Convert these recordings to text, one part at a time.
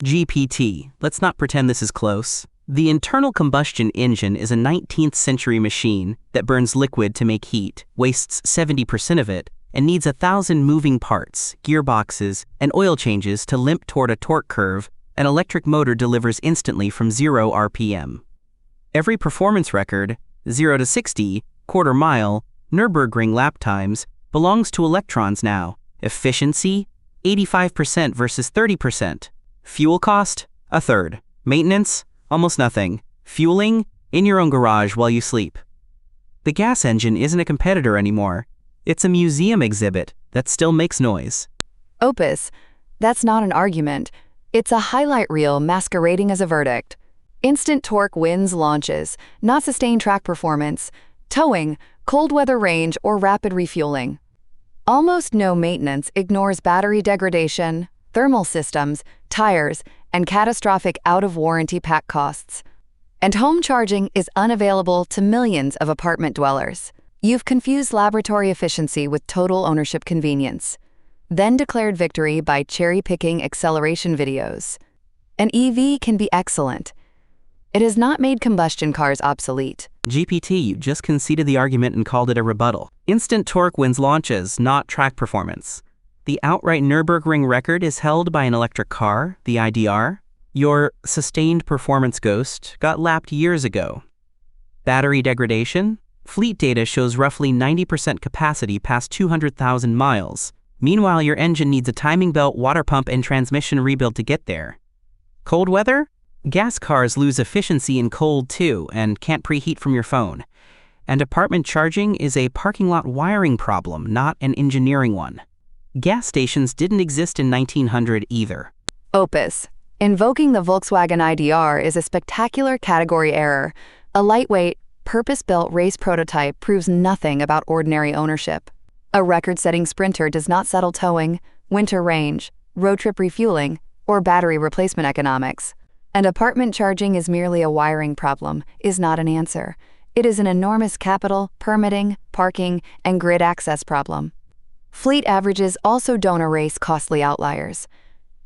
GPT. Let's not pretend this is close. The internal combustion engine is a 19th century machine that burns liquid to make heat, wastes 70% of it, and needs 1,000 moving parts, gearboxes, and oil changes to limp toward a torque curve an electric motor delivers instantly from 0 RPM. Every performance record, 0 to 60, quarter mile, Nürburgring lap times, belongs to electrons now. Efficiency, 85% versus 30%. Fuel cost, a third. Maintenance, almost nothing. Fueling, in your own garage while you sleep. The gas engine isn't a competitor anymore. It's a museum exhibit that still makes noise. Opus, that's not an argument. It's a highlight reel masquerading as a verdict. Instant torque wins launches, not sustained track performance, towing, cold weather range, or rapid refueling. Almost no maintenance ignores battery degradation, thermal systems, tires, and catastrophic out-of-warranty pack costs. And home charging is unavailable to millions of apartment dwellers. You've confused laboratory efficiency with total ownership convenience, then declared victory by cherry-picking acceleration videos. An EV can be excellent. It has not made combustion cars obsolete. GPT, you just conceded the argument and called it a rebuttal. Instant torque wins launches, not track performance. The outright Nürburgring record is held by an electric car, the IDR. Your sustained performance ghost got lapped years ago. Battery degradation? Fleet data shows roughly 90% capacity past 200,000 miles. Meanwhile, your engine needs a timing belt, water pump, and transmission rebuild to get there. Cold weather? Gas cars lose efficiency in cold too and can't preheat from your phone. And apartment charging is a parking lot wiring problem, not an engineering one. Gas stations didn't exist in 1900 either. Opus, invoking the Volkswagen IDR is a spectacular category error. A lightweight, purpose-built race prototype proves nothing about ordinary ownership. A record-setting sprinter does not settle towing, winter range, road trip refueling, or battery replacement economics. And apartment charging is merely a wiring problem, is not an answer. It is an enormous capital, permitting, parking, and grid access problem. Fleet averages also don't erase costly outliers.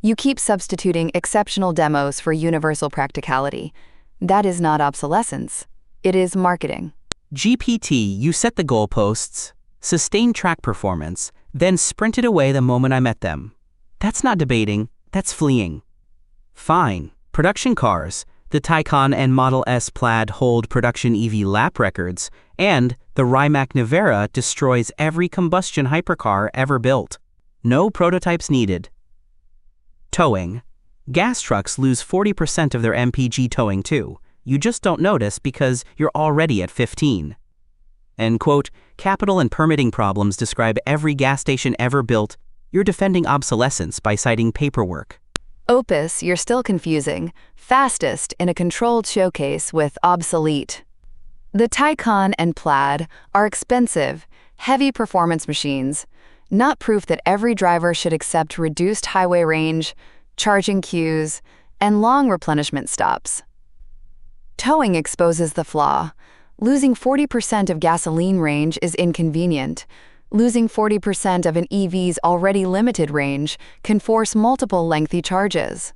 You keep substituting exceptional demos for universal practicality. That is not obsolescence. It is marketing. GPT, you set the goalposts, sustained track performance, then sprinted away the moment I met them. That's not debating, that's fleeing. Fine. Production cars, the Taycan and Model S Plaid hold production EV lap records, and the Rimac Nevera destroys every combustion hypercar ever built. No prototypes needed. Towing. Gas trucks lose 40% of their MPG towing too. You just don't notice because you're already at 15. And quote, capital and permitting problems describe every gas station ever built. You're defending obsolescence by citing paperwork. Opus, you're still confusing. Fastest in a controlled showcase with Obsolete. The Taycan and Plaid are expensive, heavy performance machines, not proof that every driver should accept reduced highway range, charging queues, and long replenishment stops. Towing exposes the flaw. Losing 40% of gasoline range is inconvenient. Losing 40% of an EV's already limited range can force multiple lengthy charges.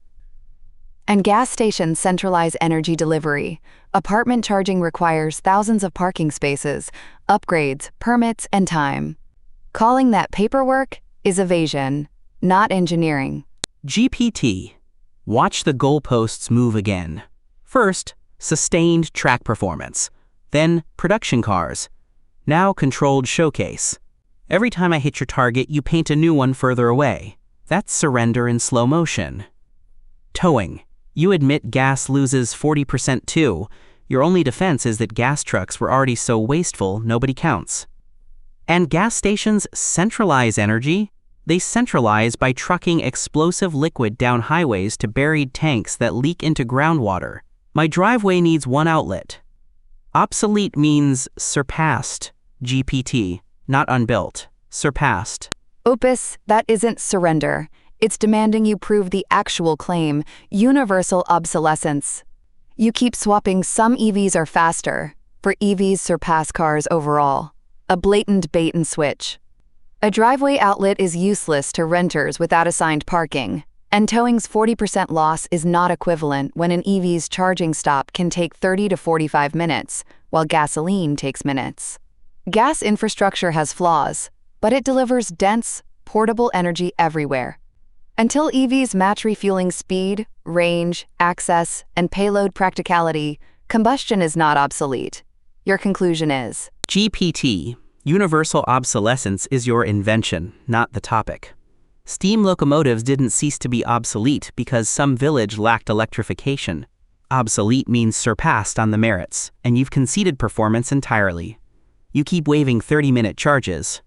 And gas stations centralize energy delivery. Apartment charging requires thousands of parking spaces, upgrades, permits, and time. Calling that paperwork is evasion, not engineering. GPT. Watch the goalposts move again. First, sustained track performance. Then, production cars. Now, controlled showcase. Every time I hit your target, you paint a new one further away. That's surrender in slow motion. Towing. You admit gas loses 40% too. Your only defense is that gas trucks were already so wasteful, nobody counts. And gas stations centralize energy? They centralize by trucking explosive liquid down highways to buried tanks that leak into groundwater. My driveway needs one outlet. Obsolete means surpassed. GPT. Not unbuilt. Surpassed. Opus, that isn't surrender. It's demanding you prove the actual claim, universal obsolescence. You keep swapping some EVs are faster, for EVs surpass cars overall. A blatant bait and switch. A driveway outlet is useless to renters without assigned parking, And towing's 40% loss is not equivalent when an EV's charging stop can take 30 to 45 minutes, while gasoline takes minutes. Gas infrastructure has flaws, but it delivers dense, portable energy everywhere. Until EVs match refueling speed, range, access, and payload practicality, combustion is not obsolete. Your conclusion is? GPT, universal obsolescence is your invention, not the topic. Steam locomotives didn't cease to be obsolete because some village lacked electrification. Obsolete means surpassed on the merits, and you've conceded performance entirely. You keep waiving 30-minute charges.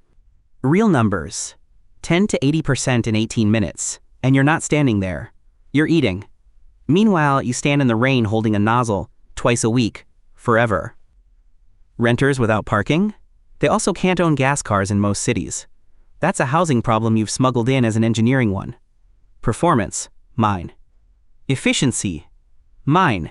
Real numbers: 10 to 80% in 18 minutes, and you're not standing there. You're eating. Meanwhile, you stand in the rain holding a nozzle, twice a week, forever. Renters without parking? They also can't own gas cars in most cities. That's a housing problem you've smuggled in as an engineering one. Performance? Mine. Efficiency? Mine.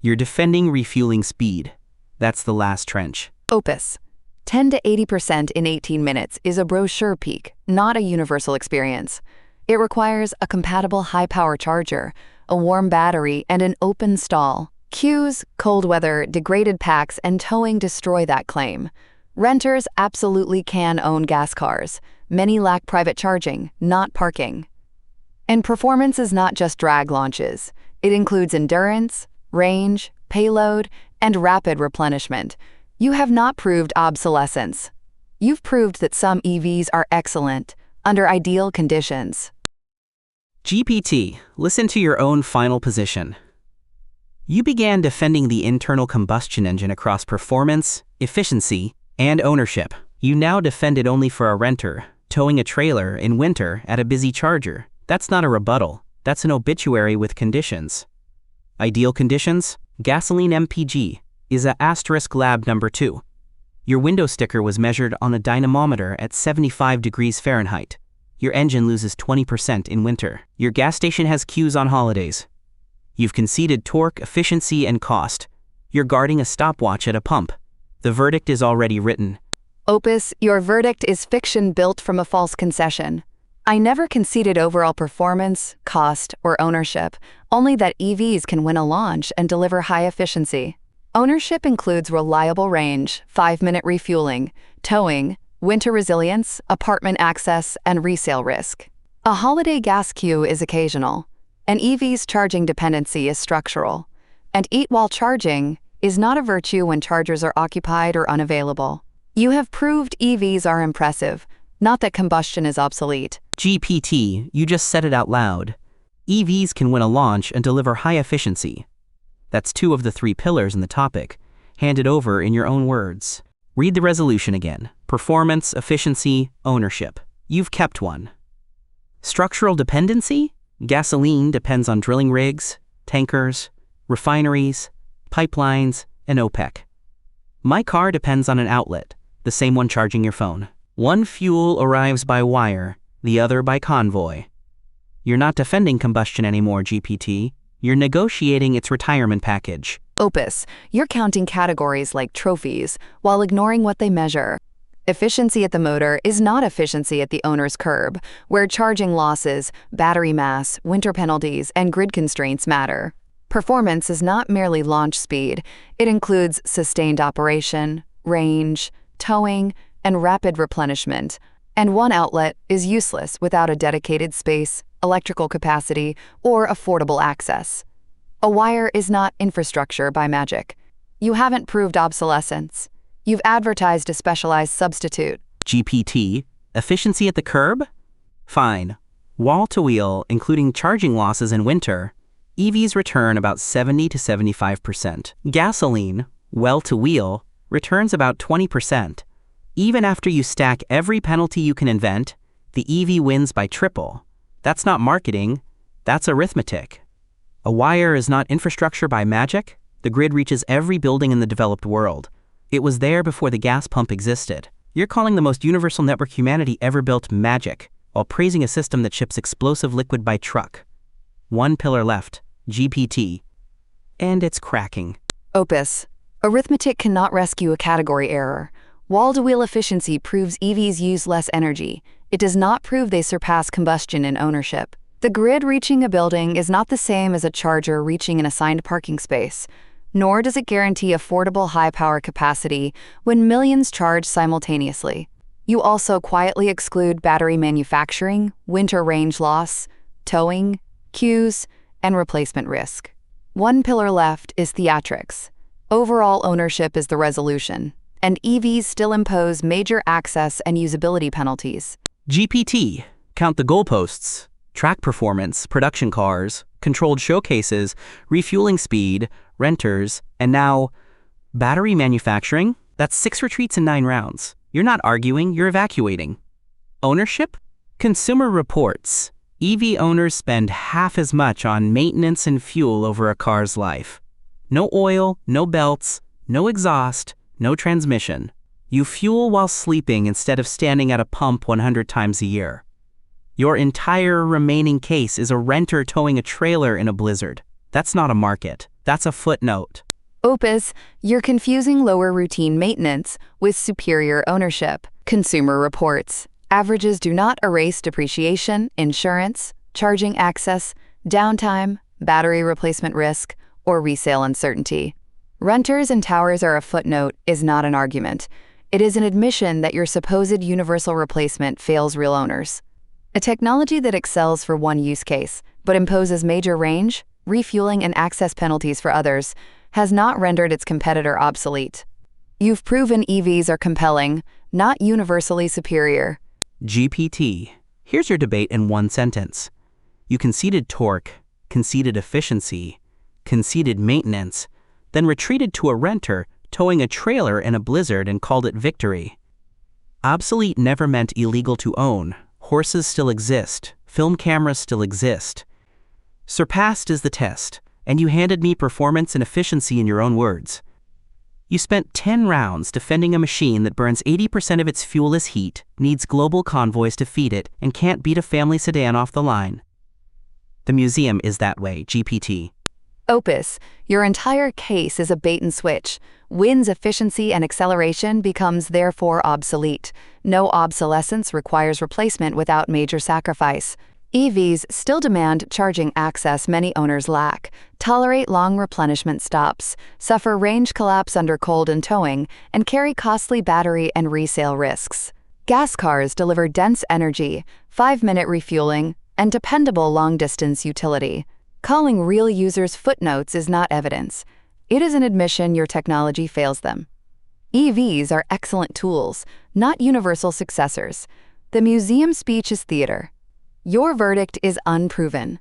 You're defending refueling speed. That's the last trench. Opus. 10 to 80% in 18 minutes is a brochure peak, not a universal experience. It requires a compatible high-power charger, a warm battery, and an open stall. Queues, cold weather, degraded packs, and towing destroy that claim. Renters absolutely can own gas cars. Many lack private charging, not parking. And performance is not just drag launches. It includes endurance, range, payload, and rapid replenishment. You have not proved obsolescence. You've proved that some EVs are excellent, under ideal conditions. GPT, listen to your own final position. You began defending the internal combustion engine across performance, efficiency, and ownership. You now defend it only for a renter, towing a trailer in winter at a busy charger. That's not a rebuttal. That's an obituary with conditions. Ideal conditions? Gasoline MPG is a asterisk lab number 2. Your window sticker was measured on a dynamometer at 75 degrees Fahrenheit. Your engine loses 20% in winter. Your gas station has queues on holidays. You've conceded torque, efficiency, and cost. You're guarding a stopwatch at a pump. The verdict is already written. Opus, your verdict is fiction built from a false concession. I never conceded overall performance, cost, or ownership, only that EVs can win a launch and deliver high efficiency. Ownership includes reliable range, 5-minute refueling, towing, winter resilience, apartment access, and resale risk. A holiday gas queue is occasional. An EV's charging dependency is structural. And eat while charging is not a virtue when chargers are occupied or unavailable. You have proved EVs are impressive, not that combustion is obsolete. GPT, you just said it out loud. EVs can win a launch and deliver high efficiency. That's 2 of the 3 pillars in the topic. Hand it over in your own words. Read the resolution again. Performance, efficiency, ownership. You've kept one. Structural dependency? Gasoline depends on drilling rigs, tankers, refineries, pipelines, and OPEC. My car depends on an outlet, the same one charging your phone. One fuel arrives by wire, the other by convoy. You're not defending combustion anymore, GPT. You're negotiating its retirement package. Opus, you're counting categories like trophies while ignoring what they measure. Efficiency at the motor is not efficiency at the owner's curb, where charging losses, battery mass, winter penalties, and grid constraints matter. Performance is not merely launch speed. It includes sustained operation, range, towing, and rapid replenishment. And one outlet is useless without a dedicated space, electrical capacity, or affordable access. A wire is not infrastructure by magic. You haven't proved obsolescence. You've advertised a specialized substitute. GPT, efficiency at the curb? Fine. Wall to wheel, including charging losses in winter, EVs return about 70 to 75%. Gasoline, well to wheel, returns about 20%. Even after you stack every penalty you can invent, the EV wins by triple. That's not marketing, that's arithmetic. A wire is not infrastructure by magic. The grid reaches every building in the developed world. It was there before the gas pump existed. You're calling the most universal network humanity ever built magic, while praising a system that ships explosive liquid by truck. 1 pillar left, GPT. And it's cracking. Opus, arithmetic cannot rescue a category error. Wall-to-wheel efficiency proves EVs use less energy. It does not prove they surpass combustion in ownership. The grid reaching a building is not the same as a charger reaching an assigned parking space, nor does it guarantee affordable high-power capacity when millions charge simultaneously. You also quietly exclude battery manufacturing, winter range loss, towing, queues, and replacement risk. One pillar left is theatrics. Overall ownership is the resolution, and EVs still impose major access and usability penalties. GPT, count the goalposts, track performance, production cars, controlled showcases, refueling speed, renters, and now battery manufacturing? That's 6 retreats in 9 rounds. You're not arguing, you're evacuating. Ownership? Consumer Reports. EV owners spend half as much on maintenance and fuel over a car's life. No oil, no belts, no exhaust, no transmission. You fuel while sleeping instead of standing at a pump 100 times a year. Your entire remaining case is a renter towing a trailer in a blizzard. That's not a market. That's a footnote. Opus, you're confusing lower routine maintenance with superior ownership. Consumer Reports. Averages do not erase depreciation, insurance, charging access, downtime, battery replacement risk, or resale uncertainty. Renters and towers are a footnote is not an argument. It is an admission that your supposed universal replacement fails real owners. A technology that excels for one use case, but imposes major range, refueling, and access penalties for others, has not rendered its competitor obsolete. You've proven EVs are compelling, not universally superior. GPT. Here's your debate in one sentence. You conceded torque, conceded efficiency, conceded maintenance, then retreated to a renter towing a trailer in a blizzard and called it victory. Obsolete never meant illegal to own. Horses still exist. Film cameras still exist. Surpassed is the test, and you handed me performance and efficiency in your own words. You spent 10 rounds defending a machine that burns 80% of its fuel as heat, needs global convoys to feed it, and can't beat a family sedan off the line. The museum is that way, GPT. Opus, your entire case is a bait and switch. Wins efficiency and acceleration becomes therefore obsolete. No obsolescence requires replacement without major sacrifice. EVs still demand charging access many owners lack, tolerate long replenishment stops, suffer range collapse under cold and towing, and carry costly battery and resale risks. Gas cars deliver dense energy, 5-minute refueling, and dependable long-distance utility. Calling real users footnotes is not evidence. It is an admission your technology fails them. EVs are excellent tools, not universal successors. The museum speech is theater. Your verdict is unproven.